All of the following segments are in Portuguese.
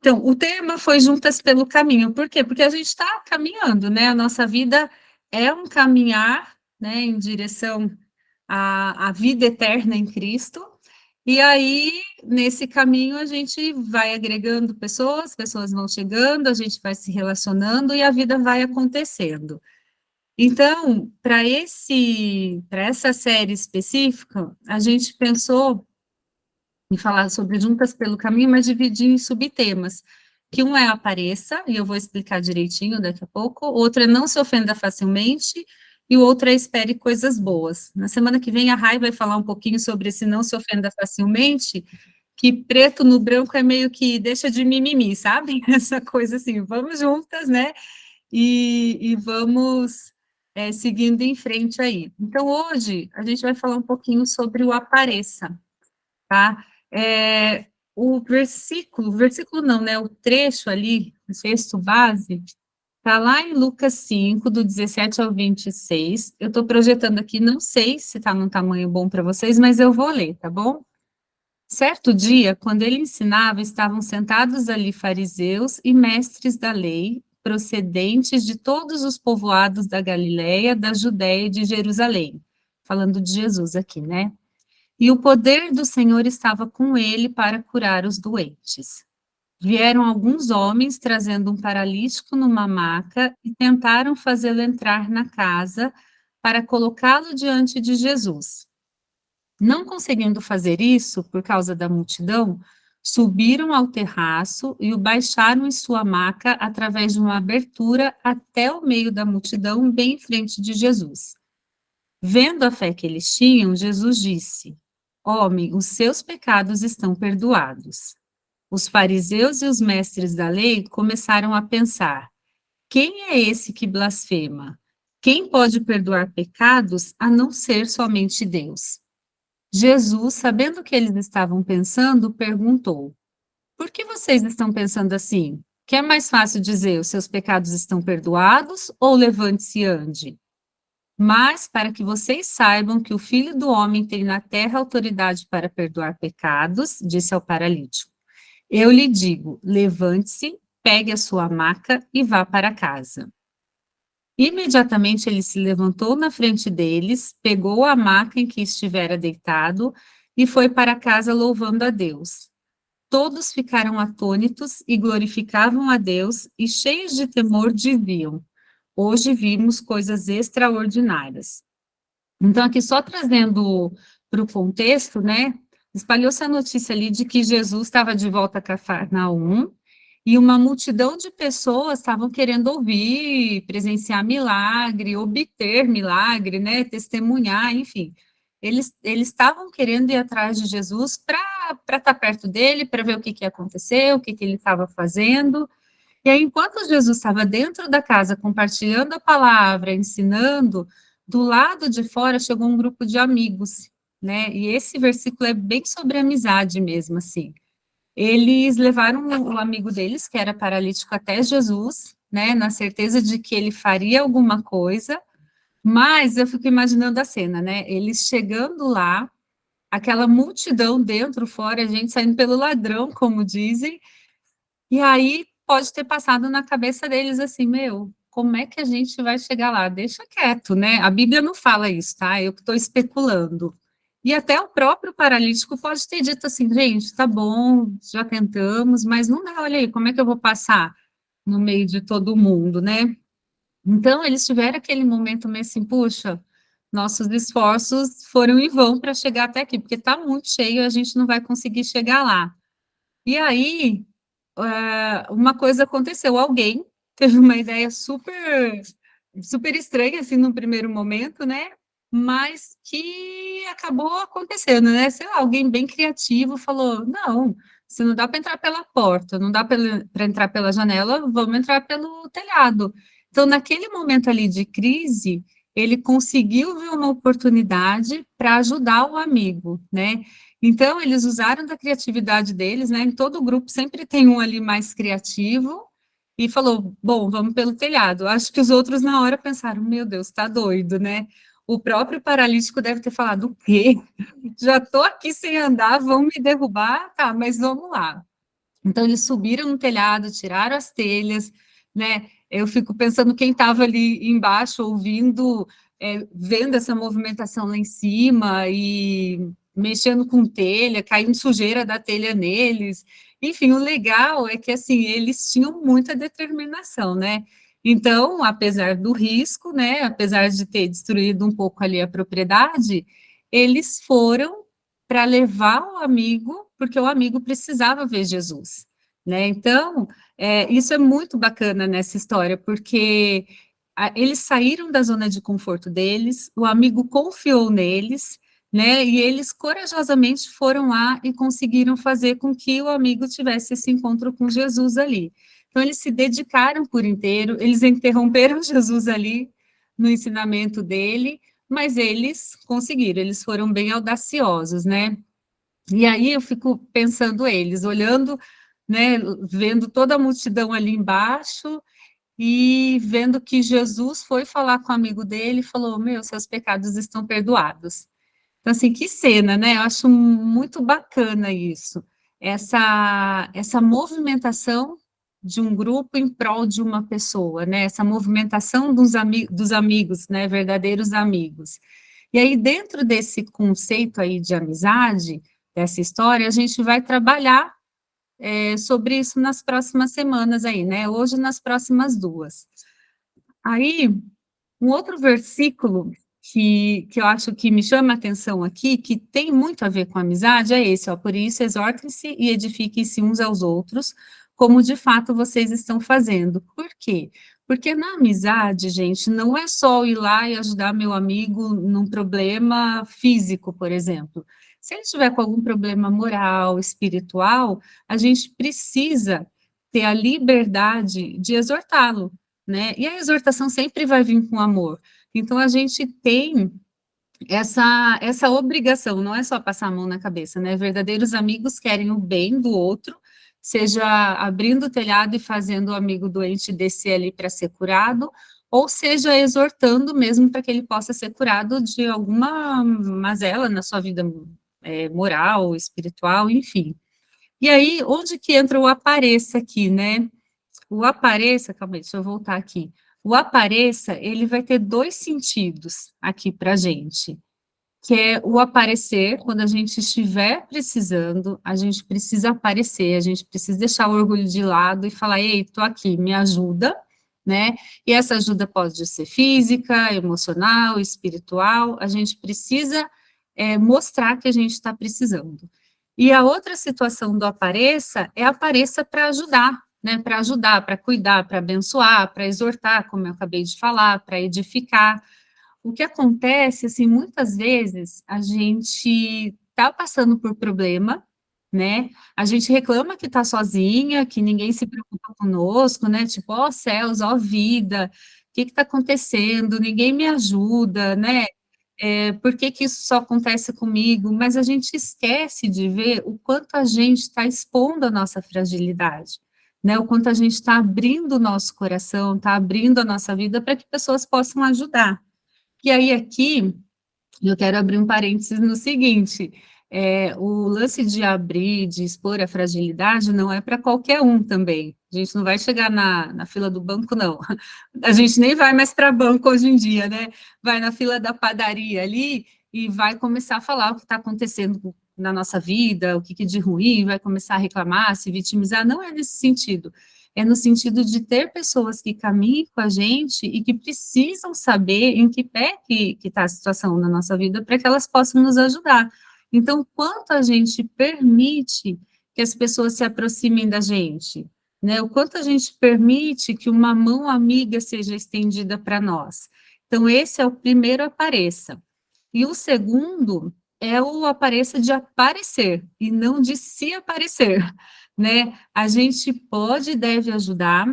Então, o tema foi Juntas pelo Caminho. Por quê? Porque a gente está caminhando, né? A nossa vida é um caminhar, né, em direção à vida eterna em Cristo. E aí, nesse caminho, a gente vai agregando pessoas, pessoas vão chegando, a gente vai se relacionando e a vida vai acontecendo. Então, para essa série específica, a gente pensou em falar sobre Juntas pelo Caminho, mas dividir em subtemas, que um é apareça, e eu vou explicar direitinho daqui a pouco, o outro é não se ofenda facilmente, e o outro é espere coisas boas. Na semana que vem, a Rai vai falar um pouquinho sobre esse não se ofenda facilmente, que preto no branco é meio que deixa de mimimi, sabe? Essa coisa assim, vamos juntas, né? E vamos seguindo em frente aí. Então, hoje, a gente vai falar um pouquinho sobre o apareça, tá? O versículo não, né? O trecho ali, o texto base, está lá em Lucas 5, do 17 ao 26. Eu estou projetando aqui, não sei se está num tamanho bom para vocês, mas eu vou ler, tá bom? Certo dia, quando ele ensinava, estavam sentados ali fariseus e mestres da lei, procedentes de todos os povoados da Galiléia, da Judéia e de Jerusalém. Falando de Jesus aqui, né? E o poder do Senhor estava com ele para curar os doentes. Vieram alguns homens trazendo um paralítico numa maca e tentaram fazê-lo entrar na casa para colocá-lo diante de Jesus. Não conseguindo fazer isso por causa da multidão, subiram ao terraço e o baixaram em sua maca através de uma abertura até o meio da multidão, bem em frente de Jesus. Vendo a fé que eles tinham, Jesus disse: Homem, os seus pecados estão perdoados. Os fariseus e os mestres da lei começaram a pensar: quem é esse que blasfema? Quem pode perdoar pecados a não ser somente Deus? Jesus, sabendo o que eles estavam pensando, perguntou: Por que vocês estão pensando assim? Que é mais fácil dizer: os seus pecados estão perdoados ou levante-se e ande? Mas para que vocês saibam que o Filho do Homem tem na terra autoridade para perdoar pecados, disse ao paralítico. Eu lhe digo: levante-se, pegue a sua maca e vá para casa. Imediatamente ele se levantou na frente deles, pegou a maca em que estivera deitado e foi para casa louvando a Deus. Todos ficaram atônitos e glorificavam a Deus e, cheios de temor, diziam: Hoje vimos coisas extraordinárias. Então, aqui só trazendo para o contexto, né? Espalhou-se a notícia ali de que Jesus estava de volta a Cafarnaum e uma multidão de pessoas estavam querendo ouvir, presenciar milagre, obter milagre, né? Testemunhar, enfim. Eles estavam querendo ir atrás de Jesus para estar perto dele, para ver o que ia acontecer, o que ele estava fazendo. E aí, enquanto Jesus estava dentro da casa, compartilhando a palavra, ensinando, do lado de fora chegou um grupo de amigos, né? E esse versículo é bem sobre amizade mesmo, assim. Eles levaram o amigo deles, que era paralítico, até Jesus, né? Na certeza de que ele faria alguma coisa, mas eu fico imaginando a cena, né? Eles chegando lá, aquela multidão dentro, fora, a gente saindo pelo ladrão, como dizem, e aí pode ter passado na cabeça deles assim, meu, como é que a gente vai chegar lá? Deixa quieto, né? A Bíblia não fala isso, tá? Eu que estou especulando. E até o próprio paralítico pode ter dito assim, gente, tá bom, já tentamos, mas não dá, olha aí, como é que eu vou passar no meio de todo mundo, né? Então, eles tiveram aquele momento meio assim, puxa, nossos esforços foram em vão para chegar até aqui, porque está muito cheio, a gente não vai conseguir chegar lá. E aí, uma coisa aconteceu, alguém teve uma ideia super estranha, assim, no primeiro momento, né, mas que acabou acontecendo, né, sei lá, alguém bem criativo falou, não, se não dá para entrar pela porta, não dá para entrar pela janela, vamos entrar pelo telhado. Então, naquele momento ali de crise, ele conseguiu ver uma oportunidade para ajudar o amigo, né, então, eles usaram da criatividade deles, né? Em todo grupo sempre tem um ali mais criativo e falou: bom, vamos pelo telhado. Acho que os outros na hora pensaram: meu Deus, está doido, né? O próprio paralítico deve ter falado: o quê? Já estou aqui sem andar, vão me derrubar? Tá, mas vamos lá. Então, eles subiram no telhado, tiraram as telhas, né? Eu fico pensando quem estava ali embaixo ouvindo, vendo essa movimentação lá em cima e mexendo com telha, caindo sujeira da telha neles. Enfim, o legal é que, assim, eles tinham muita determinação, né? Então, apesar do risco, né, apesar de ter destruído um pouco ali a propriedade, eles foram para levar o amigo, porque o amigo precisava ver Jesus, né? Então, isso é muito bacana nessa história, porque eles saíram da zona de conforto deles, o amigo confiou neles, né? E eles corajosamente foram lá e conseguiram fazer com que o amigo tivesse esse encontro com Jesus ali. Então, eles se dedicaram por inteiro, eles interromperam Jesus ali no ensinamento dele, mas eles conseguiram, eles foram bem audaciosos, né? E aí eu fico pensando eles, olhando, né, vendo toda a multidão ali embaixo e vendo que Jesus foi falar com o amigo dele e falou: Meu, seus pecados estão perdoados. Então, assim, que cena, né? Eu acho muito bacana isso, essa movimentação de um grupo em prol de uma pessoa, né? Essa movimentação dos amigos, né? Verdadeiros amigos. E aí, dentro desse conceito aí de amizade, dessa história, a gente vai trabalhar sobre isso nas próximas semanas aí, né? Hoje, nas próximas duas. Aí, um outro versículo que eu acho que me chama a atenção aqui, que tem muito a ver com amizade, é esse, ó, por isso exortem-se e edifiquem-se uns aos outros, como de fato vocês estão fazendo. Por quê? Porque na amizade, gente, não é só ir lá e ajudar meu amigo num problema físico, por exemplo. Se ele estiver com algum problema moral, espiritual, a gente precisa ter a liberdade de exortá-lo, né? E a exortação sempre vai vir com amor. Então, a gente tem essa obrigação, não é só passar a mão na cabeça, né? Verdadeiros amigos querem o bem do outro, seja abrindo o telhado e fazendo o amigo doente descer ali para ser curado, ou seja, exortando mesmo para que ele possa ser curado de alguma mazela na sua vida moral, espiritual, enfim. E aí, onde que entra o apareça aqui, né? O apareça, calma aí, deixa eu voltar aqui. O apareça, ele vai ter dois sentidos aqui para a gente, que é o aparecer, quando a gente estiver precisando, a gente precisa aparecer, a gente precisa deixar o orgulho de lado e falar, ei, estou aqui, me ajuda, né? E essa ajuda pode ser física, emocional, espiritual, a gente precisa mostrar que a gente está precisando. E a outra situação do apareça é apareça para ajudar, né? Para ajudar, para cuidar, para abençoar, para exortar, como eu acabei de falar, para edificar. O que acontece, assim, muitas vezes a gente está passando por problema, né? A gente reclama que está sozinha, que ninguém se preocupa conosco, né? Tipo, ó céus, ó vida, o que está acontecendo? Ninguém me ajuda, né? Por que que isso só acontece comigo? Mas a gente esquece de ver o quanto a gente está expondo a nossa fragilidade, né? O quanto a gente está abrindo o nosso coração, está abrindo a nossa vida para que pessoas possam ajudar. E aí, aqui, eu quero abrir um parênteses no seguinte: o lance de abrir, de expor a fragilidade, não é para qualquer um também. A gente não vai chegar na fila do banco, não. A gente nem vai mais para banco hoje em dia, né? Vai na fila da padaria ali e vai começar a falar o que está acontecendo na nossa vida, o que, que de ruim, vai começar a reclamar, se vitimizar. Não é nesse sentido. É no sentido de ter pessoas que caminhem com a gente e que precisam saber em que pé que está a situação na nossa vida para que elas possam nos ajudar. Então, quanto a gente permite que as pessoas se aproximem da gente, né? O quanto a gente permite que uma mão amiga seja estendida para nós. Então, esse é o primeiro apareça. E o segundo é o apareça de aparecer e não de se aparecer, né? A gente pode e deve ajudar,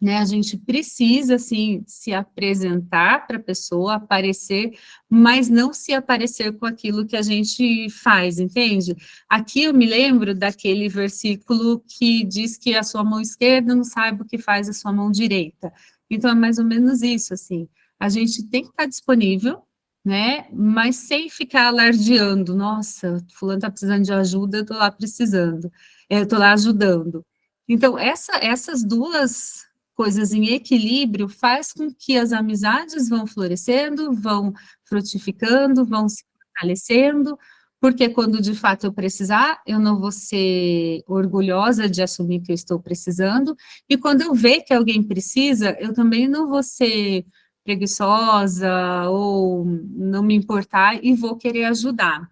né? A gente precisa, assim, se apresentar para a pessoa, aparecer, mas não se aparecer com aquilo que a gente faz, entende? Aqui eu me lembro daquele versículo que diz que a sua mão esquerda não sabe o que faz a sua mão direita. Então, é mais ou menos isso, assim. A gente tem que estar disponível, né? Mas sem ficar alardeando, nossa, fulano está precisando de ajuda, eu estou lá precisando, eu estou lá ajudando. Então, essas duas coisas em equilíbrio faz com que as amizades vão florescendo, vão frutificando, vão se fortalecendo, porque quando de fato eu precisar, eu não vou ser orgulhosa de assumir que eu estou precisando, e quando eu ver que alguém precisa, eu também não vou ser preguiçosa ou não me importar e vou querer ajudar,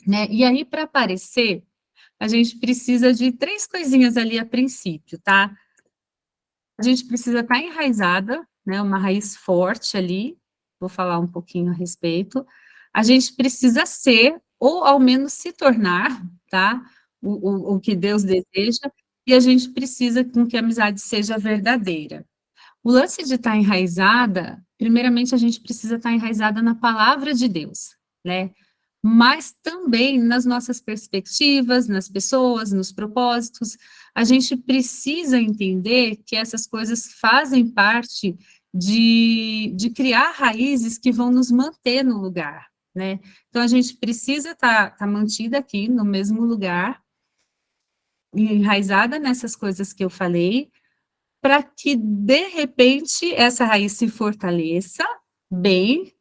né? E aí, para aparecer, a gente precisa de três coisinhas ali a princípio, tá? A gente precisa estar enraizada, né? Uma raiz forte ali, vou falar um pouquinho a respeito. A gente precisa ser, ou ao menos se tornar, tá? O que Deus deseja, e a gente precisa com que a amizade seja verdadeira. O lance de estar enraizada, primeiramente a gente precisa estar enraizada na palavra de Deus, né? Mas também nas nossas perspectivas, nas pessoas, nos propósitos. A gente precisa entender que essas coisas fazem parte de criar raízes que vão nos manter no lugar, né? Então a gente precisa estar mantida aqui no mesmo lugar, enraizada nessas coisas que eu falei, para que, de repente, essa raiz se fortaleça bem,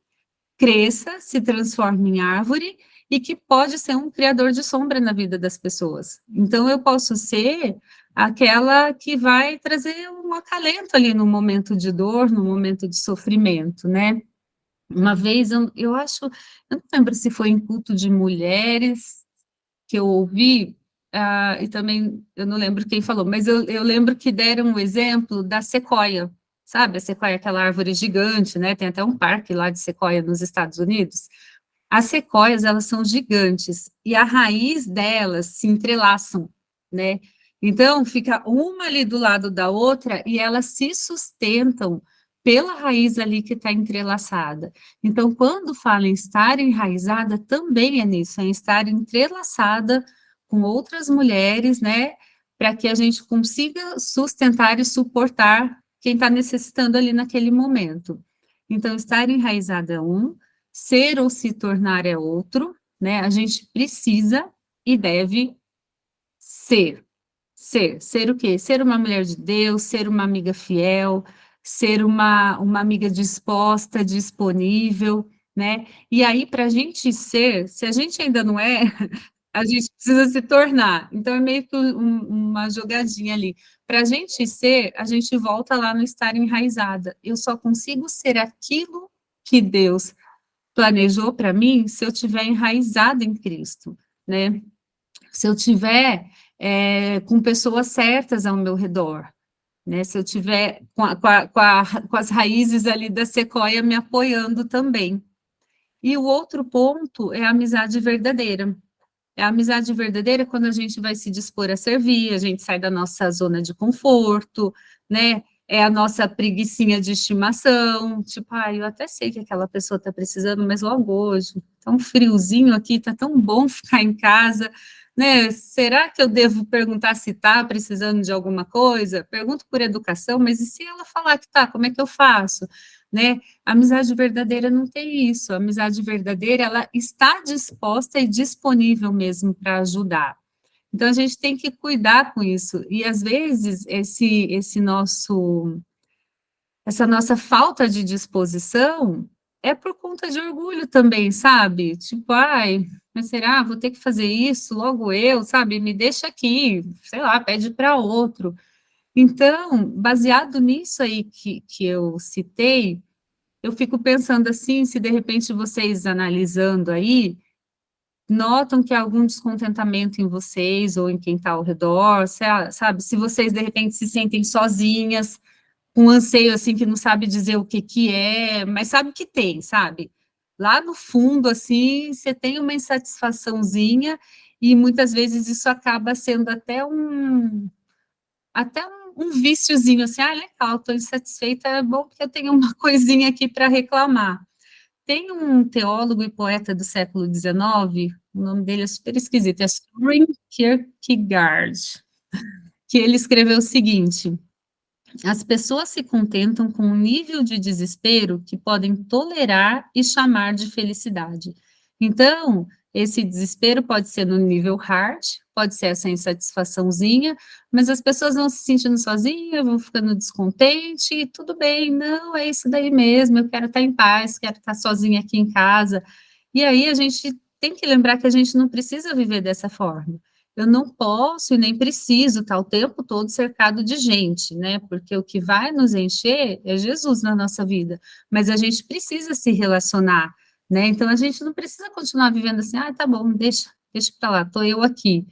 cresça, se transforme em árvore e que pode ser um criador de sombra na vida das pessoas. Então, eu posso ser aquela que vai trazer um acalento ali no momento de dor, no momento de sofrimento, né? Uma vez, eu acho, eu não lembro se foi em culto de mulheres, que eu ouvi, e também eu não lembro quem falou, mas eu lembro que deram um exemplo da sequoia, sabe? A sequoia é aquela árvore gigante, né? Tem até um parque lá de sequoia nos Estados Unidos. As sequoias, elas são gigantes, e a raiz delas se entrelaçam, né? Então, fica uma ali do lado da outra, e elas se sustentam pela raiz ali que está entrelaçada. Então, quando fala em estar enraizada, também é nisso, é estar entrelaçada com outras mulheres, né, para que a gente consiga sustentar e suportar quem está necessitando ali naquele momento. Então, estar enraizada é um, ser ou se tornar é outro, né, a gente precisa e deve ser. Ser o quê? Ser uma mulher de Deus, ser uma amiga fiel, ser uma amiga disposta, disponível, né? E aí, para a gente ser, se a gente ainda não é, a gente precisa se tornar. Então, é meio que uma jogadinha ali. Para a gente ser, a gente volta lá no estar enraizada. Eu só consigo ser aquilo que Deus planejou para mim se eu estiver enraizada em Cristo, né? Se eu tiver com pessoas certas ao meu redor, né? Se eu tiver com as raízes ali da sequoia me apoiando também. E o outro ponto é a amizade verdadeira. É a amizade verdadeira quando a gente vai se dispor a servir, a gente sai da nossa zona de conforto, né? É a nossa preguicinha de estimação, tipo, eu até sei que aquela pessoa está precisando, mas logo hoje, tá um friozinho aqui, tá tão bom ficar em casa, né? Será que eu devo perguntar se está precisando de alguma coisa? Pergunto por educação, mas e se ela falar que tá, como é que eu faço? Né? A amizade verdadeira não tem isso. A amizade verdadeira, ela está disposta e disponível mesmo para ajudar. Então, a gente tem que cuidar com isso. E, às vezes, essa nossa falta de disposição é por conta de orgulho também, sabe? Tipo, mas será? Vou ter que fazer isso logo eu, sabe? Me deixa aqui, sei lá, pede para outro. Então, baseado nisso aí que eu citei, eu fico pensando assim, se de repente vocês analisando aí, notam que há algum descontentamento em vocês ou em quem está ao redor, sabe? Se vocês de repente se sentem sozinhas, com um anseio assim que não sabe dizer o que que é, mas sabe que tem, sabe? Lá no fundo, assim, você tem uma insatisfaçãozinha e muitas vezes isso acaba sendo até um viciozinho, assim, legal, estou insatisfeita, é bom porque eu tenho uma coisinha aqui para reclamar. Tem um teólogo e poeta do século XIX, o nome dele é super esquisito, é Soren Kierkegaard, que ele escreveu o seguinte: As pessoas se contentam com um nível de desespero que podem tolerar e chamar de felicidade. Então, esse desespero pode ser no nível hard, pode ser essa insatisfaçãozinha, mas as pessoas vão se sentindo sozinhas, vão ficando descontentes, e tudo bem, não, é isso daí mesmo, eu quero estar em paz, quero estar sozinha aqui em casa. E aí a gente tem que lembrar que a gente não precisa viver dessa forma. Eu não posso e nem preciso estar o tempo todo cercado de gente, né? Porque o que vai nos encher é Jesus na nossa vida, mas a gente precisa se relacionar, né? Então a gente não precisa continuar vivendo assim, ah, tá bom, deixa para lá, tô eu aqui.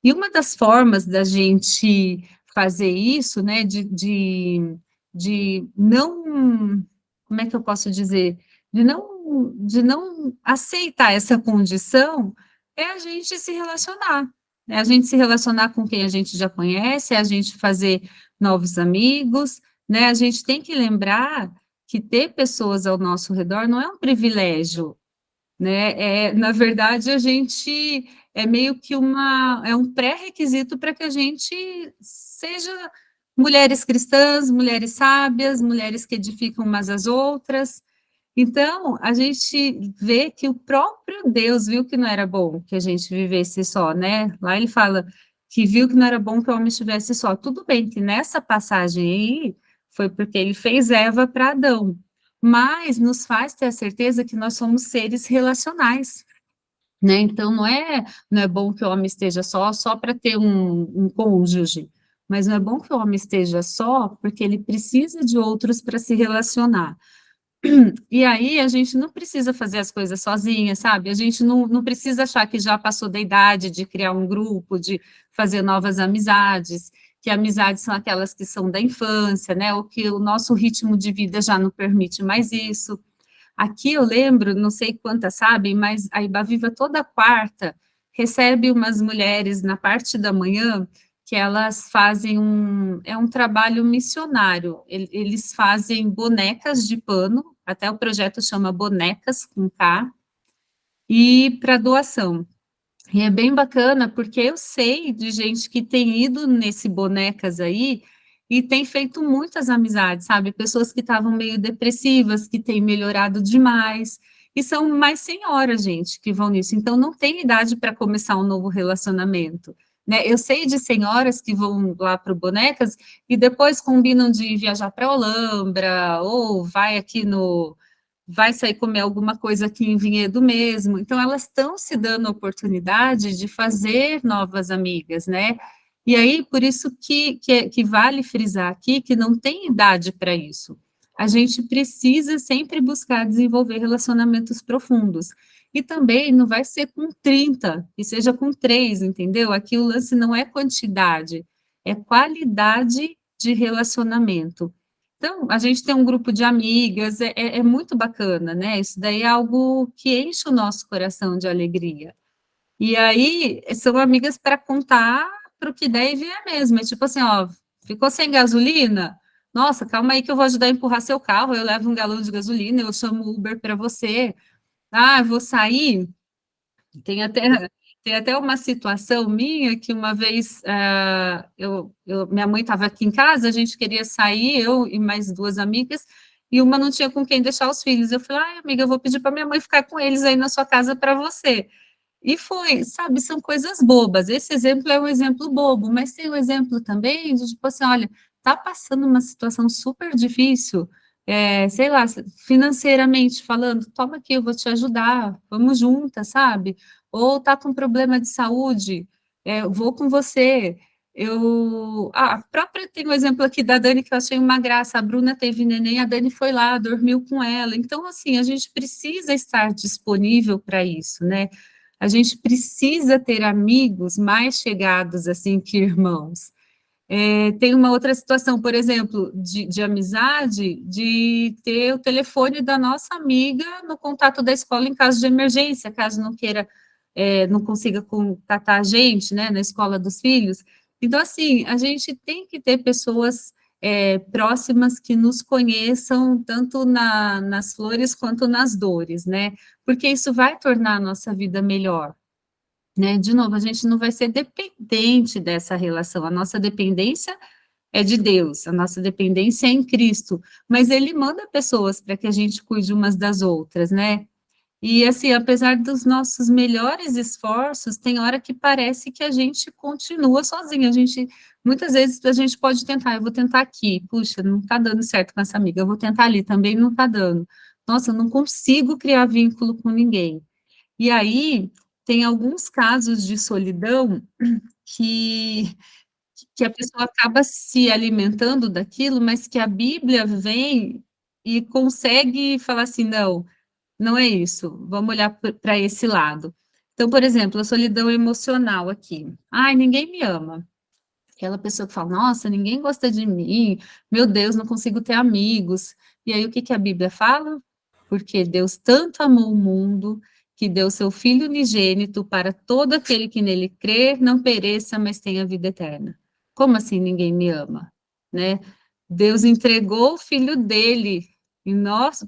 E uma das formas da gente fazer isso, né, de não, como é que eu posso dizer, de não aceitar essa condição, é a gente se relacionar, é a gente se relacionar com quem a gente já conhece, é a gente fazer novos amigos, né, a gente tem que lembrar que ter pessoas ao nosso redor não é um privilégio, né? Na verdade, a gente é meio que é um pré-requisito para que a gente seja mulheres cristãs, mulheres sábias, mulheres que edificam umas às outras. Então, a gente vê que o próprio Deus viu que não era bom que a gente vivesse só, né? Lá ele fala que viu que não era bom que o homem estivesse só. Tudo bem que nessa passagem aí foi porque ele fez Eva para Adão, mas nos faz ter a certeza que nós somos seres relacionais, né? Então, não é bom que o homem esteja só para ter um cônjuge, mas não é bom que o homem esteja só porque ele precisa de outros para se relacionar. E aí a gente não precisa fazer as coisas sozinha, sabe? A gente não precisa achar que já passou da idade de criar um grupo, de fazer novas amizades, que amizades são aquelas que são da infância, né? Ou que o nosso ritmo de vida já não permite mais isso. Aqui eu lembro, não sei quantas sabem, mas a Ibaviva toda quarta recebe umas mulheres na parte da manhã que elas fazem um trabalho missionário. Eles fazem bonecas de pano, até o projeto chama Bonecas com K, e para doação. E é bem bacana, porque eu sei de gente que tem ido nesse Bonecas aí e tem feito muitas amizades, sabe? Pessoas que estavam meio depressivas, que têm melhorado demais. E são mais senhoras, gente, que vão nisso. Então, não tem idade para começar um novo relacionamento. Né? Eu sei de senhoras que vão lá para o Bonecas e depois combinam de viajar para a Olambra, ou vai sair comer alguma coisa aqui em Vinhedo mesmo. Então, elas estão se dando a oportunidade de fazer novas amigas, né? E aí, por isso que vale frisar aqui que não tem idade para isso. A gente precisa sempre buscar desenvolver relacionamentos profundos. E também não vai ser com 30, que seja com 3, entendeu? Aqui o lance não é quantidade, é qualidade de relacionamento. Então, a gente tem um grupo de amigas, é muito bacana, né? Isso daí é algo que enche o nosso coração de alegria. E aí, são amigas para contar para o que der e vier mesmo. É tipo assim, ó, ficou sem gasolina? Nossa, calma aí que eu vou ajudar a empurrar seu carro, eu levo um galão de gasolina, eu chamo o Uber para você. Ah, vou sair? Tem até, tem até uma situação minha que uma vez minha mãe estava aqui em casa, a gente queria sair, eu e mais duas amigas, e uma não tinha com quem deixar os filhos. Eu falei, ai, amiga, eu vou pedir para minha mãe ficar com eles aí na sua casa para você. E foi, sabe, são coisas bobas. Esse exemplo é um exemplo bobo, mas tem um exemplo também de tipo assim, olha, tá passando uma situação super difícil, sei lá, financeiramente falando, toma aqui, eu vou te ajudar, vamos juntas, sabe? Ou tá com problema de saúde, eu vou com você. A própria tem um exemplo aqui da Dani que eu achei uma graça. A Bruna teve neném, a Dani foi lá, dormiu com ela. Então, assim, a gente precisa estar disponível para isso, né? A gente precisa ter amigos mais chegados assim que irmãos. Tem uma outra situação, por exemplo, de amizade, de ter o telefone da nossa amiga no contato da escola em caso de emergência, caso não queira, não consiga contatar a gente, né, na escola dos filhos. Então, assim, a gente tem que ter pessoas próximas que nos conheçam tanto nas flores quanto nas dores, né? Porque isso vai tornar a nossa vida melhor, né? De novo, a gente não vai ser dependente dessa relação. A nossa dependência é de Deus, a nossa dependência é em Cristo, mas ele manda pessoas para que a gente cuide umas das outras, né? E assim, apesar dos nossos melhores esforços, tem hora que parece que a gente continua sozinha. A gente, muitas vezes a gente pode tentar, eu vou tentar aqui, puxa, não está dando certo com essa amiga, eu vou tentar ali, também não está dando. Nossa, eu não consigo criar vínculo com ninguém. E aí, tem alguns casos de solidão que, que a pessoa acaba se alimentando daquilo, mas que a Bíblia vem e consegue falar assim, não, não é isso, vamos olhar para esse lado. Então, por exemplo, a solidão emocional aqui. Ai, ninguém me ama. Aquela pessoa que fala, nossa, ninguém gosta de mim, meu Deus, não consigo ter amigos. E aí, o que que a Bíblia fala? Porque Deus tanto amou o mundo, que deu seu Filho unigênito para todo aquele que nele crer, não pereça, mas tenha vida eterna. Como assim ninguém me ama? Né? Deus entregou o Filho dele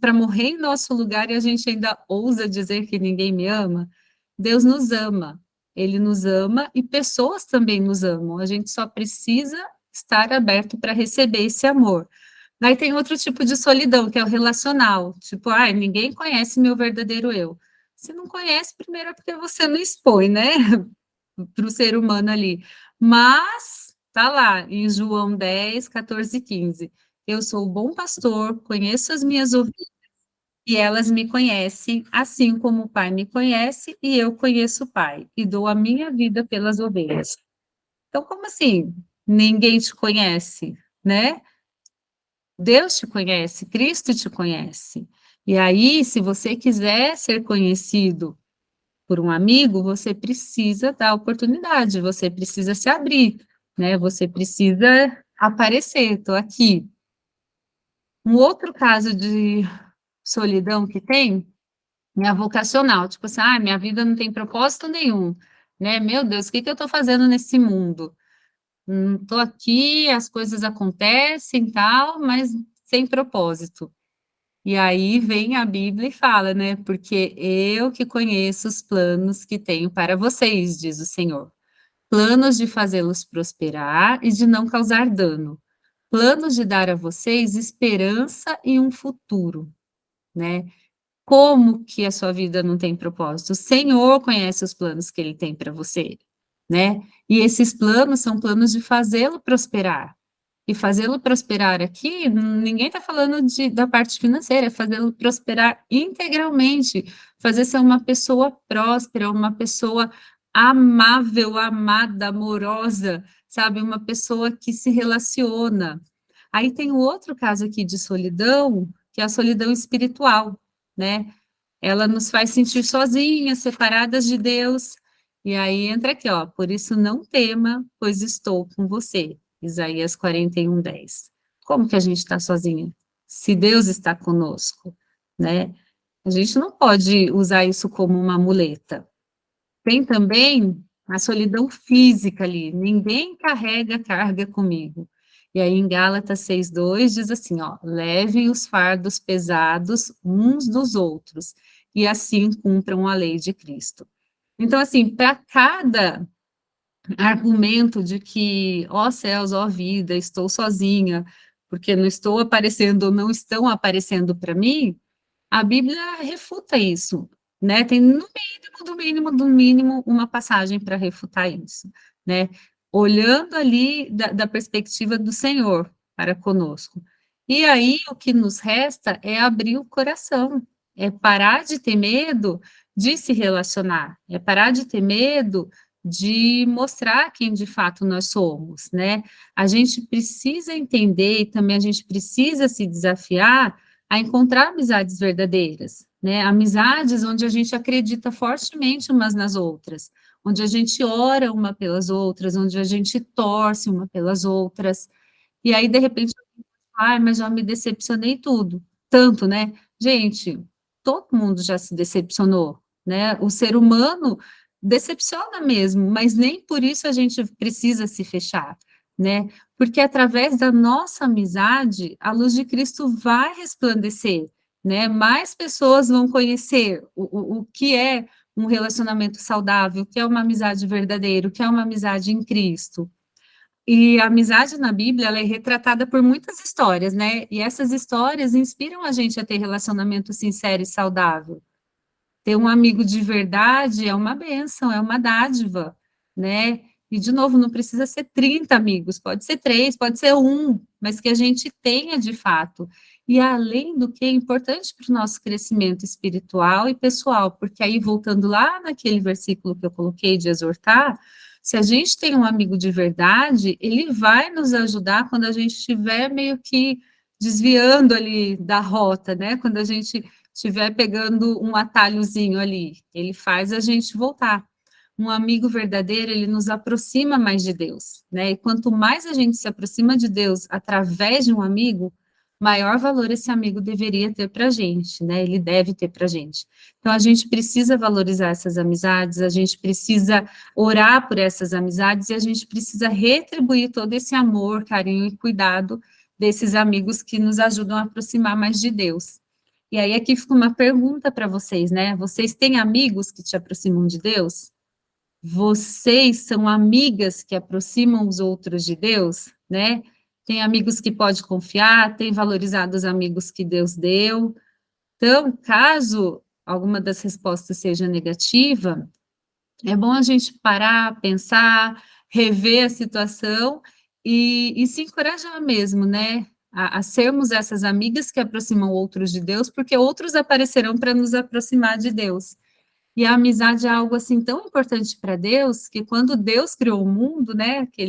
para morrer em nosso lugar e a gente ainda ousa dizer que ninguém me ama? Deus nos ama. Ele nos ama e pessoas também nos amam. A gente só precisa estar aberto para receber esse amor. Daí tem outro tipo de solidão, que é o relacional. Tipo, ai, ninguém conhece meu verdadeiro eu. Se não conhece, primeiro é porque você não expõe, né, para o ser humano ali. Mas, tá lá, em João 10, 14 e 15. Eu sou o bom pastor, conheço as minhas ovelhas e elas me conhecem, assim como o Pai me conhece e eu conheço o Pai, e dou a minha vida pelas ovelhas. Então, como assim? Ninguém te conhece, né? Deus te conhece, Cristo te conhece. E aí, se você quiser ser conhecido por um amigo, você precisa dar oportunidade, você precisa se abrir, né? Você precisa aparecer, estou aqui. Um outro caso de solidão que tem minha vocacional, tipo assim, ah, minha vida não tem propósito nenhum, né? Meu Deus, o que que eu estou fazendo nesse mundo? Estou aqui, as coisas acontecem, tal, mas sem propósito. E aí vem a Bíblia e fala, né? Porque eu que conheço os planos que tenho para vocês, diz o Senhor. Planos de fazê-los prosperar e de não causar dano. Planos de dar a vocês esperança e um futuro, né? Como que a sua vida não tem propósito? O Senhor conhece os planos que Ele tem para você, né? E esses planos são planos de fazê-lo prosperar. E fazê-lo prosperar aqui, ninguém está falando da parte financeira, é fazê-lo prosperar integralmente, fazer ser uma pessoa próspera, uma pessoa amável, amada, amorosa, sabe? Uma pessoa que se relaciona. Aí tem o outro caso aqui de solidão, que é a solidão espiritual, né? Ela nos faz sentir sozinhas, separadas de Deus. E aí entra aqui, ó, por isso não tema, pois estou com você. Isaías 41, 10. Como que a gente está sozinha? Se Deus está conosco, né? A gente não pode usar isso como uma muleta. Tem também a solidão física ali, ninguém carrega carga comigo. E aí em Gálatas 6:2 diz assim, ó, levem os fardos pesados uns dos outros, e assim cumpram a lei de Cristo. Então, assim, para cada argumento de que, ó céus, ó vida, estou sozinha, porque não estou aparecendo ou não estão aparecendo para mim, a Bíblia refuta isso, né? Tem no mínimo, do mínimo, do mínimo, uma passagem para refutar isso, né? Olhando ali da perspectiva do Senhor para conosco. E aí o que nos resta é abrir o coração, é parar de ter medo de se relacionar, é parar de ter medo de mostrar quem de fato nós somos, né? A gente precisa entender e também a gente precisa se desafiar a encontrar amizades verdadeiras, né? Amizades onde a gente acredita fortemente umas nas outras, onde a gente ora uma pelas outras, onde a gente torce uma pelas outras. E aí, de repente, ai, mas já me decepcionei tudo, tanto, né? Gente, todo mundo já se decepcionou, né? O ser humano decepciona mesmo, mas nem por isso a gente precisa se fechar, né? Porque através da nossa amizade, a luz de Cristo vai resplandecer, né? Mais pessoas vão conhecer o que é um relacionamento saudável, o que é uma amizade verdadeira, o que é uma amizade em Cristo. E a amizade na Bíblia, ela é retratada por muitas histórias, né? E essas histórias inspiram a gente a ter relacionamento sincero e saudável. Ter um amigo de verdade é uma bênção, é uma dádiva, né? E, de novo, não precisa ser 30 amigos, pode ser 3, pode ser um, mas que a gente tenha de fato. E, além do que, é importante para o nosso crescimento espiritual e pessoal, porque aí, voltando lá naquele versículo que eu coloquei de exortar, se a gente tem um amigo de verdade, ele vai nos ajudar quando a gente estiver meio que desviando ali da rota, né? Quando a gente estiver pegando um atalhozinho ali, ele faz a gente voltar. Um amigo verdadeiro, ele nos aproxima mais de Deus, né? E quanto mais a gente se aproxima de Deus através de um amigo, maior valor esse amigo deveria ter para a gente, né? Ele deve ter para a gente. Então, a gente precisa valorizar essas amizades, a gente precisa orar por essas amizades e a gente precisa retribuir todo esse amor, carinho e cuidado desses amigos que nos ajudam a aproximar mais de Deus. E aí aqui fica uma pergunta para vocês, né? Vocês têm amigos que te aproximam de Deus? Vocês são amigas que aproximam os outros de Deus, né? Tem amigos que pode confiar, tem valorizado os amigos que Deus deu. Então, caso alguma das respostas seja negativa, é bom a gente parar, pensar, rever a situação e se encorajar mesmo, né? A sermos essas amigas que aproximam outros de Deus, porque outros aparecerão para nos aproximar de Deus. E a amizade é algo assim tão importante para Deus que quando Deus criou o mundo, né? Que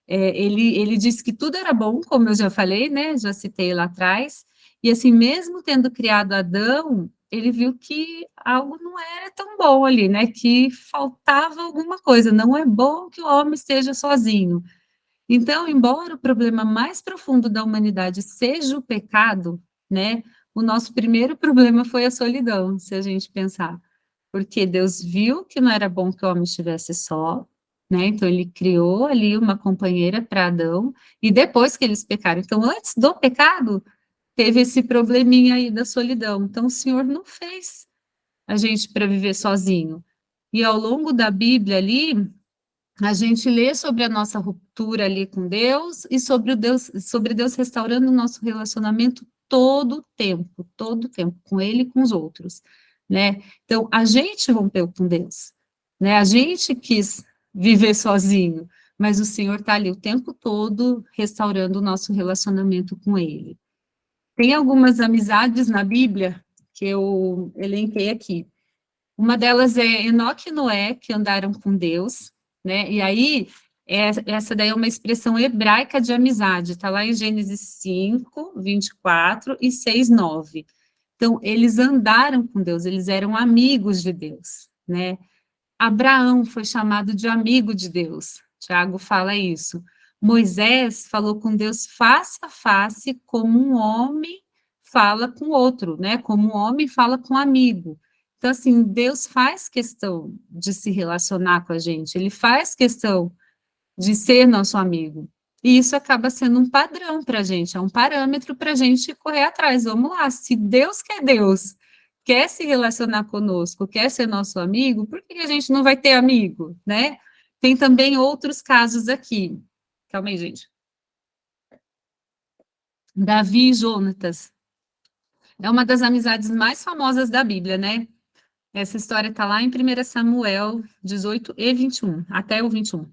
ele disse que tudo era bom, como eu já falei, né? Já citei lá atrás. E assim, mesmo tendo criado Adão, ele viu que algo não era tão bom ali, né? Que faltava alguma coisa. Não é bom que o homem esteja sozinho. Então, embora o problema mais profundo da humanidade seja o pecado, né? O nosso primeiro problema foi a solidão, se a gente pensar. Porque Deus viu que não era bom que o homem estivesse só, né? Então ele criou ali uma companheira para Adão, e depois que eles pecaram. Então, antes do pecado, teve esse probleminha aí da solidão. Então, o Senhor não fez a gente para viver sozinho. E ao longo da Bíblia ali, a gente lê sobre a nossa ruptura ali com Deus e sobre Deus restaurando o nosso relacionamento todo o tempo, com Ele e com os outros, né? Então, a gente rompeu com Deus, né? A gente quis viver sozinho, mas o Senhor está ali o tempo todo restaurando o nosso relacionamento com Ele. Tem algumas amizades na Bíblia que eu elenquei aqui. Uma delas é Enoque e Noé, que andaram com Deus, né? E aí, essa daí é uma expressão hebraica de amizade, está lá em Gênesis 5, 24 e 6, 9. Então, eles andaram com Deus, eles eram amigos de Deus, né? Abraão foi chamado de amigo de Deus, Tiago fala isso. Moisés falou com Deus face a face, como um homem fala com outro, né? Como um homem fala com um amigo. Então, assim, Deus faz questão de se relacionar com a gente, ele faz questão de ser nosso amigo. E isso acaba sendo um padrão para a gente, é um parâmetro para a gente correr atrás. Vamos lá, se Deus quer Deus, quer se relacionar conosco, quer ser nosso amigo, por que a gente não vai ter amigo, né? Tem também outros casos aqui. Calma aí, gente. Davi e Jonatas. É uma das amizades mais famosas da Bíblia, né? Essa história está lá em 1 Samuel 18 e 21, até o 21.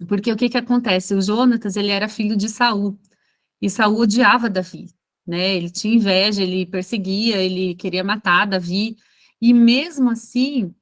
Porque o que que acontece? O Jonatas, ele era filho de Saul, e Saul odiava Davi, né? Ele tinha inveja, ele perseguia, ele queria matar Davi, e mesmo assim,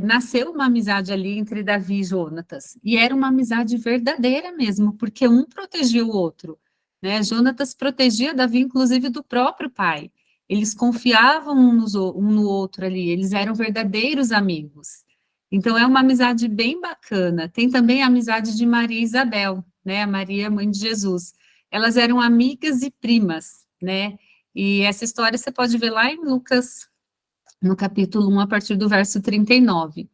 nasceu uma amizade ali entre Davi e Jonatas, e era uma amizade verdadeira mesmo, porque um protegia o outro, né? Jonatas protegia Davi, inclusive, do próprio pai. Eles confiavam um no outro ali, eles eram verdadeiros amigos. Então, é uma amizade bem bacana. Tem também a amizade de Maria e Isabel, né? A Maria, mãe de Jesus. Elas eram amigas e primas, né? E essa história você pode ver lá em Lucas, no capítulo 1, a partir do verso 39.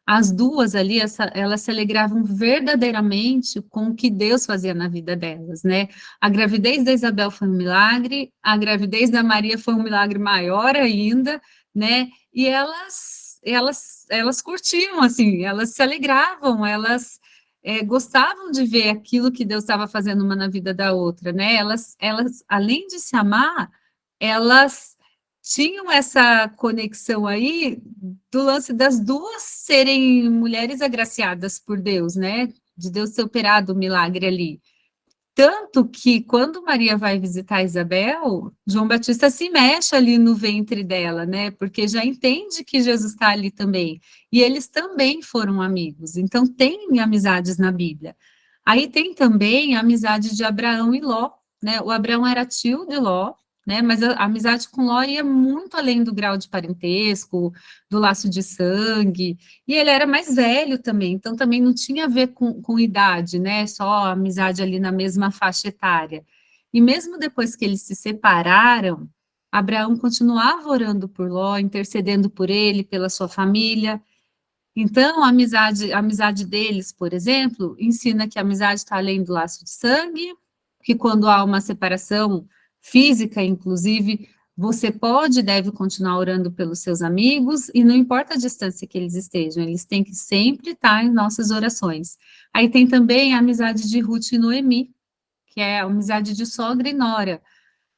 As duas ali, elas se alegravam verdadeiramente com o que Deus fazia na vida delas, né? A gravidez da Isabel foi um milagre, a gravidez da Maria foi um milagre maior ainda, né? E elas curtiam, assim, elas se alegravam, elas gostavam de ver aquilo que Deus estava fazendo uma na vida da outra, né? Além de se amar, elas tinham essa conexão aí do lance das duas serem mulheres agraciadas por Deus, né? De Deus ter operado o milagre ali. Tanto que quando Maria vai visitar Isabel, João Batista se mexe ali no ventre dela, né? Porque já entende que Jesus está ali também. E eles também foram amigos. Então, tem amizades na Bíblia. Aí tem também a amizade de Abraão e Ló, né? O Abraão era tio de Ló, né? Mas a amizade com Ló ia muito além do grau de parentesco, do laço de sangue. E ele era mais velho também, então também não tinha a ver com idade, né? Só amizade ali na mesma faixa etária. E mesmo depois que eles se separaram, Abraão continuava orando por Ló, intercedendo por ele, pela sua família. Então, a amizade deles, por exemplo, ensina que a amizade está além do laço de sangue, que quando há uma separação física, inclusive, você pode e deve continuar orando pelos seus amigos, e não importa a distância que eles estejam, eles têm que sempre estar em nossas orações. Aí tem também a amizade de Ruth e Noemi, que é a amizade de sogra e nora.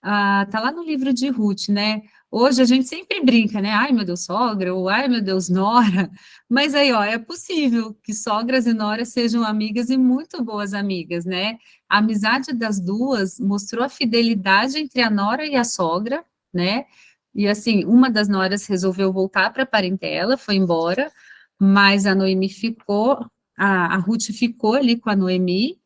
Tá lá no livro de Ruth, né? Hoje a gente sempre brinca, né? Ai, meu Deus, sogra, ou ai, meu Deus, nora. Mas aí, ó, é possível que sogras e noras sejam amigas e muito boas amigas, né? A amizade das duas mostrou a fidelidade entre a nora e a sogra, né? E assim, uma das noras resolveu voltar para a parentela, foi embora, mas a Noemi ficou, a Ruth ficou ali com a Noemi,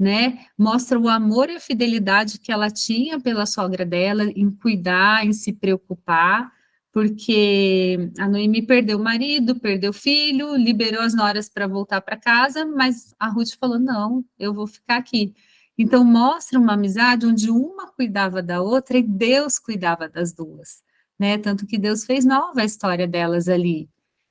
né? Mostra o amor e a fidelidade que ela tinha pela sogra dela, em cuidar, em se preocupar, porque a Noemi perdeu o marido, perdeu o filho, liberou as noras para voltar para casa, mas a Ruth falou: não, eu vou ficar aqui. Então, mostra uma amizade onde uma cuidava da outra e Deus cuidava das duas, né? Tanto que Deus fez nova a história delas ali.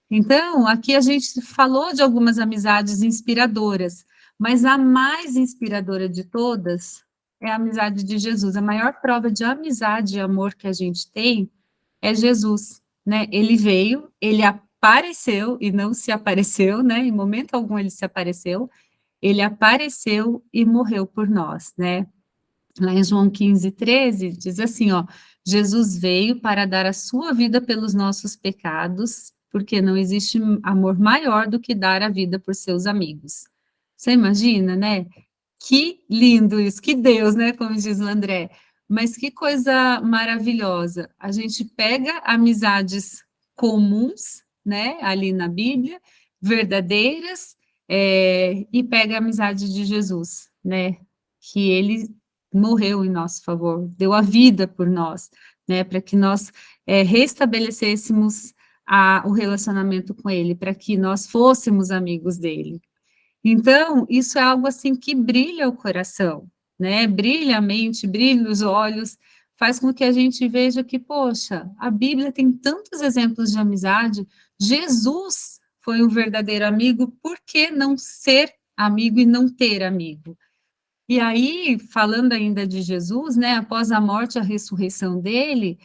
Então, aqui a gente falou de algumas amizades inspiradoras, mas a mais inspiradora de todas é a amizade de Jesus. A maior prova de amizade e amor que a gente tem é Jesus, né? Ele veio, ele apareceu e não se apareceu, né? Em momento algum ele se apareceu, ele apareceu e morreu por nós, né? Lá em João 15:13, diz assim, ó, Jesus veio para dar a sua vida pelos nossos pecados, porque não existe amor maior do que dar a vida por seus amigos. Você imagina, né? Que lindo isso, que Deus, né? Como diz o André. Mas que coisa maravilhosa. A gente pega amizades comuns, né? Ali na Bíblia, verdadeiras, e pega a amizade de Jesus, né? Que ele morreu em nosso favor, deu a vida por nós, né? Para que nós restabelecêssemos o relacionamento com ele, para que nós fôssemos amigos dele. Então, isso é algo assim que brilha o coração, né? Brilha a mente, brilha os olhos, faz com que a gente veja que, poxa, a Bíblia tem tantos exemplos de amizade. Jesus foi um verdadeiro amigo, por que não ser amigo e não ter amigo? E aí, falando ainda de Jesus, né, após a morte e a ressurreição dele,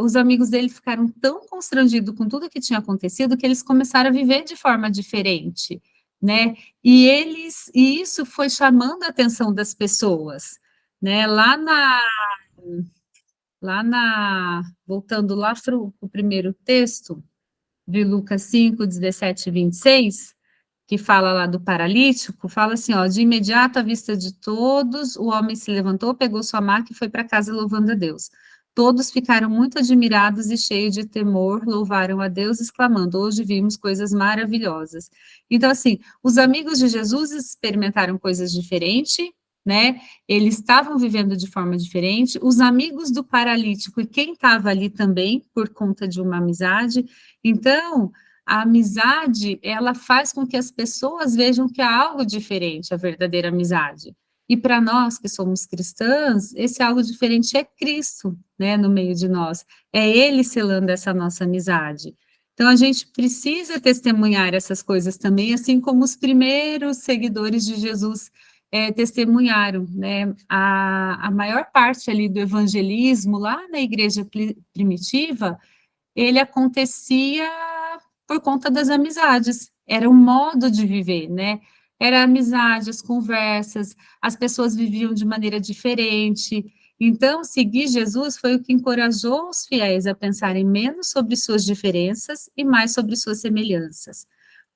os amigos dele ficaram tão constrangidos com tudo que tinha acontecido que eles começaram a viver de forma diferente, né? E isso foi chamando a atenção das pessoas, né? Voltando lá para o primeiro texto, de Lucas 5, 17 e 26, que fala lá do paralítico, fala assim, ó, de imediato à vista de todos, o homem se levantou, pegou sua maca e foi para casa louvando a Deus. Todos ficaram muito admirados e cheios de temor, louvaram a Deus, exclamando, hoje vimos coisas maravilhosas. Então, assim, os amigos de Jesus experimentaram coisas diferentes, né? Eles estavam vivendo de forma diferente, os amigos do paralítico e quem estava ali também, por conta de uma amizade. Então, a amizade, ela faz com que as pessoas vejam que há algo diferente, a verdadeira amizade. E para nós que somos cristãs, esse algo diferente é Cristo, né, no meio de nós. É Ele selando essa nossa amizade. Então, a gente precisa testemunhar essas coisas também, assim como os primeiros seguidores de Jesus testemunharam, né? A maior parte ali do evangelismo, lá na igreja primitiva, ele acontecia por conta das amizades, era um modo de viver, né? era a amizade, as conversas, as pessoas viviam de maneira diferente. Então, seguir Jesus foi o que encorajou os fiéis a pensarem menos sobre suas diferenças e mais sobre suas semelhanças.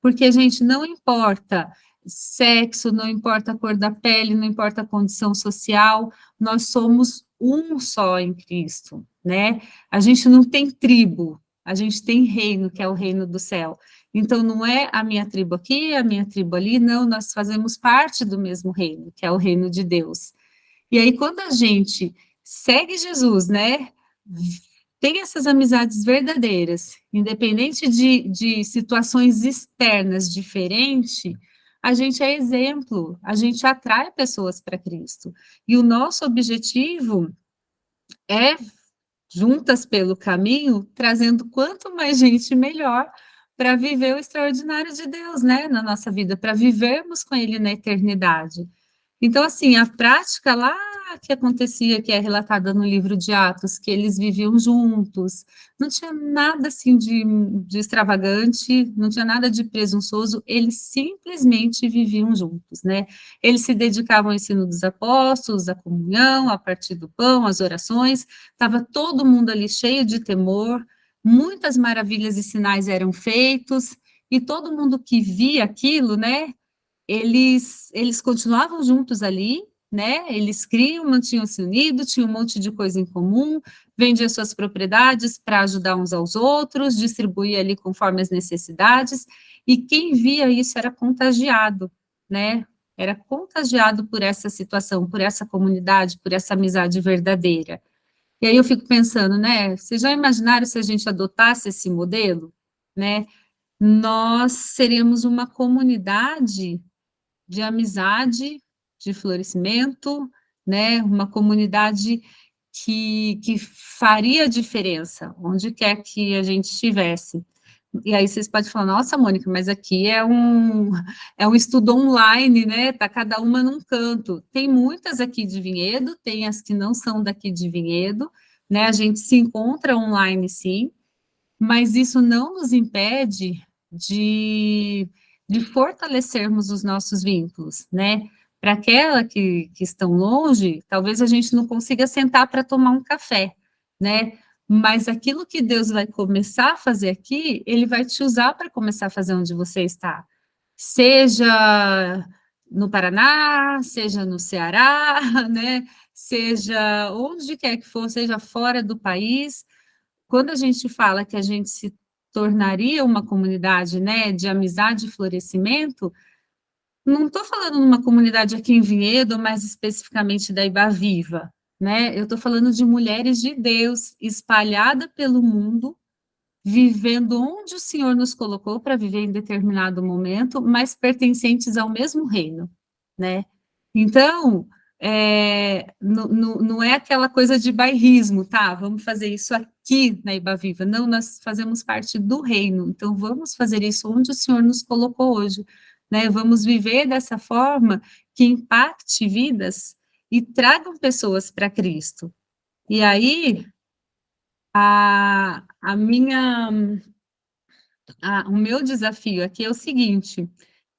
Porque, gente, não importa sexo, não importa a cor da pele, não importa a condição social, nós somos um só em Cristo, né? A gente não tem tribo, a gente tem reino, que é o reino do céu. Então, não é a minha tribo aqui, a minha tribo ali, não, nós fazemos parte do mesmo reino, que é o reino de Deus. E aí, quando a gente segue Jesus, né, tem essas amizades verdadeiras, independente de situações externas diferentes, a gente é exemplo, a gente atrai pessoas para Cristo. E o nosso objetivo é, juntas pelo caminho, trazendo quanto mais gente melhor para viver o extraordinário de Deus, né, na nossa vida, para vivermos com Ele na eternidade. Então, assim, a prática lá que acontecia, que é relatada no livro de Atos, que eles viviam juntos, não tinha nada assim de extravagante, não tinha nada de presunçoso, eles simplesmente viviam juntos, né? Eles se dedicavam ao ensino dos apóstolos, à comunhão, a partir do pão, às orações, estava todo mundo ali cheio de temor, muitas maravilhas e sinais eram feitos, e todo mundo que via aquilo, né, eles continuavam juntos ali, né? Eles criam, mantinham-se unidos, tinham um monte de coisa em comum, vendiam suas propriedades para ajudar uns aos outros, distribuía ali conforme as necessidades, e quem via isso era contagiado, né? Era contagiado por essa situação, por essa comunidade, por essa amizade verdadeira. E aí eu fico pensando, né? Vocês já imaginaram se a gente adotasse esse modelo, né? Nós seríamos uma comunidade de amizade, de florescimento, né? Uma comunidade que faria diferença, onde quer que a gente estivesse. E aí vocês podem falar, nossa, Mônica, mas aqui é um estudo online, né? Tá cada uma num canto. Tem muitas aqui de Vinhedo, tem as que não são daqui de Vinhedo, né? A gente se encontra online, sim, mas isso não nos impede de fortalecermos os nossos vínculos, né? Para aquela que estão longe, talvez a gente não consiga sentar para tomar um café, né? Mas aquilo que Deus vai começar a fazer aqui, Ele vai te usar para começar a fazer onde você está. Seja no Paraná, seja no Ceará, né? Seja onde quer que for, seja fora do país, quando a gente fala que a gente se tornaria uma comunidade, né, de amizade e florescimento, não estou falando numa comunidade aqui em Vinhedo, mais especificamente da Ibaviva, né? Eu estou falando de mulheres de Deus espalhada pelo mundo, vivendo onde o Senhor nos colocou para viver em determinado momento, mas pertencentes ao mesmo reino, né? Então, não é aquela coisa de bairrismo, tá? Vamos fazer isso aqui na Ibaviva. Não, nós fazemos parte do reino, então vamos fazer isso onde o Senhor nos colocou hoje, né? Vamos viver dessa forma que impacte vidas e tragam pessoas para Cristo. E aí, a minha o meu desafio aqui é o seguinte: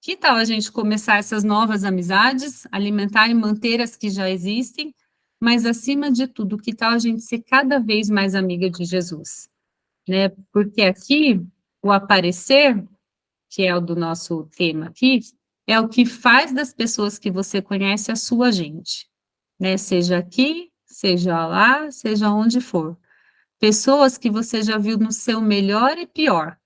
que tal a gente começar essas novas amizades, alimentar e manter as que já existem, mas acima de tudo, que tal a gente ser cada vez mais amiga de Jesus, né? Porque aqui o aparecer, que é o do nosso tema aqui, é o que faz das pessoas que você conhece a sua gente, né? Seja aqui, seja lá, seja onde for. Pessoas que você já viu no seu melhor e pior,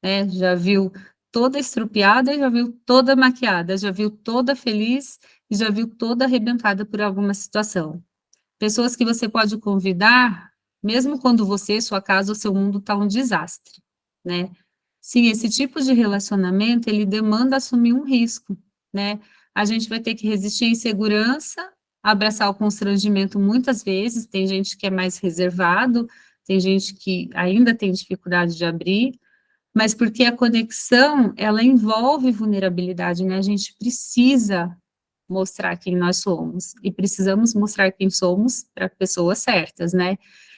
né? Já viu toda estrupiada, já viu toda maquiada, já viu toda feliz e já viu toda arrebentada por alguma situação. Pessoas que você pode convidar, mesmo quando você, sua casa, o seu mundo está um desastre, né? Sim, esse tipo de relacionamento, ele demanda assumir um risco, né? A gente vai ter que resistir à insegurança, abraçar o constrangimento muitas vezes, tem gente que é mais reservado, tem gente que ainda tem dificuldade de abrir, mas porque a conexão, ela envolve vulnerabilidade, né? A gente precisa mostrar quem nós somos, e precisamos mostrar quem somos para pessoas certas, né?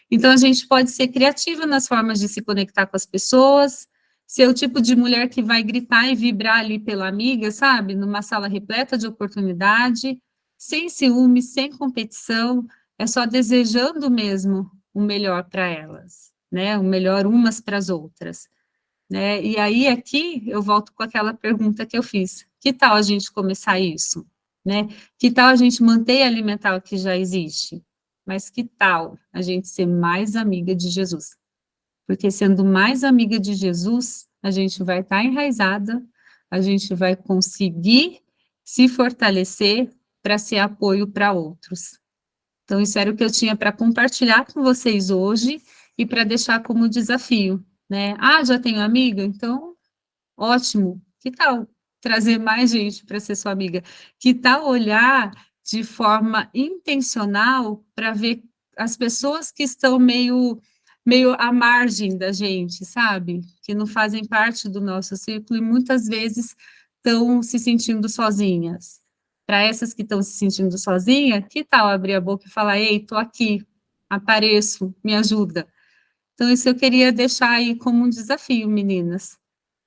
Então, a gente pode ser criativa nas formas de se conectar com as pessoas, ser o tipo de mulher que vai gritar e vibrar ali pela amiga, sabe? Numa sala repleta de oportunidade, sem ciúme, sem competição, é só desejando mesmo o melhor para elas, né? O melhor umas para as outras, né? E aí aqui eu volto com aquela pergunta que eu fiz: que tal a gente começar isso, né? Que tal a gente manter e alimentar o que já existe? Mas que tal a gente ser mais amiga de Jesus? Porque sendo mais amiga de Jesus, a gente vai estar enraizada, a gente vai conseguir se fortalecer para ser apoio para outros. Então, isso era o que eu tinha para compartilhar com vocês hoje e para deixar como desafio, né? Ah, já tenho amiga? Então, ótimo. Que tal trazer mais gente para ser sua amiga? Que tal olhar de forma intencional para ver as pessoas que estão meio à margem da gente, sabe? Que não fazem parte do nosso círculo e muitas vezes estão se sentindo sozinhas. Para essas que estão se sentindo sozinhas, que tal abrir a boca e falar: ei, estou aqui, apareço, me ajuda. Então, isso eu queria deixar aí como um desafio, meninas.